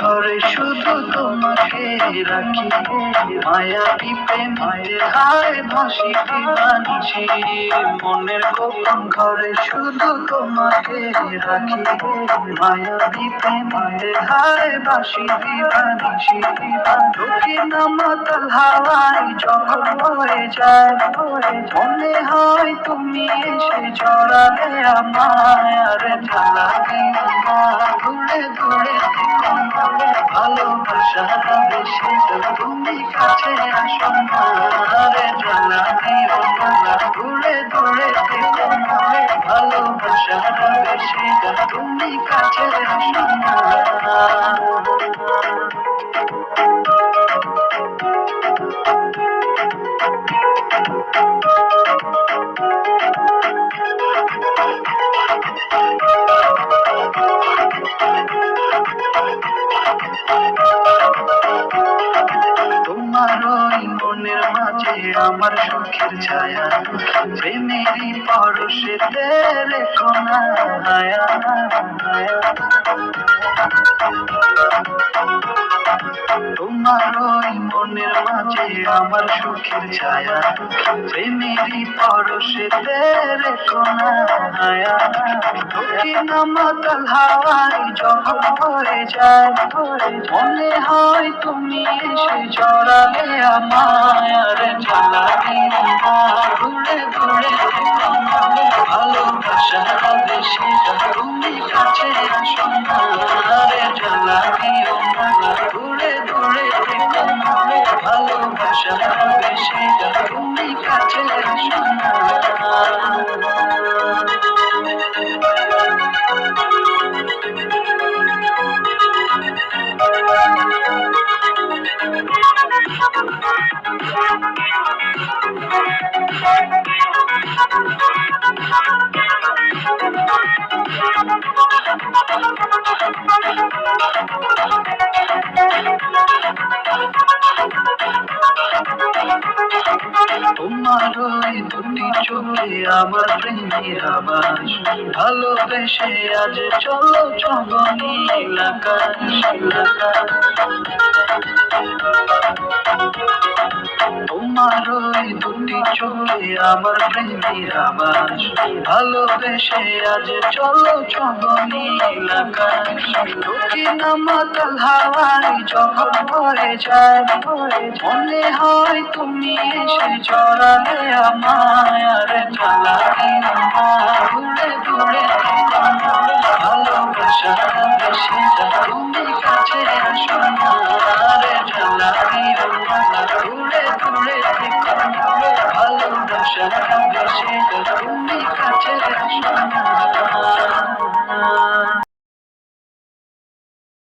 ঘরে শুধু তোমাকে রাখি, মায়াবী প্রেমে হায় ভাসি দিবানিশি। মনের গোপন ঘরে শুধু তোমাকে রাখি, মায়াবী প্রেমে হায় ভাসি দিবানিশি। ঢুকি না মাতাল হাওয়ায় যখন হয়ে যায়, মনে হয় তুমি এসে জড়ালে আমায়। আর জ্বালা দূরে দূরে ভালোবাসা বেশি তুমি কাছে আসো না। রে জ্বালা দিও না, দূরে দূরে ভালোবাসা বেশি তুমি কাছে আসো না। তোমার ওই মনের মাঝে আমার সুখের ছায়া, প্রেমেরই পরশেতে রেখো না হায়া। তোমার ওই মনের মাঝে আমার সুখের ছায়া, প্রেমেরই পরশেতে রেখো না হায়া। ঢুকি না মাতাল হাওয়ায় যখন হয়ে যায়, মনে হয় তুমি এসে জড়ালে আমায়। আর জ্বালা দিও না, দূরে দূরে ভালোবাসা বেশি তুমি কাছে আসো না। রে জ্বালা দিও না, দূরে দূরে ভালোবাসা বেশি তুমি কাছে আসো না। তোমার ওই দুটি চোখে আমার প্রেমের আবাস, ভালোবেসে আজ চলো চবনি আকাশ। তোমার ওই দুটি চোখে আমার প্রেমের আবাস, ভালোবেসে আজ চলো চবনি আকাশ। ঢুকি না মাতাল হাওয়ায় যখন হয়ে যায়, মনে হয় তুমি এসে জড়ালে আমায়। আর জ্বালা দিও না, দূরে দূরে ভালোবাসা বেশি তুমি কাছে আসো না। রে জ্বালা দিও না, দূরে দূরে ভালোবাসা বেশি তুমি কাছে আসো না।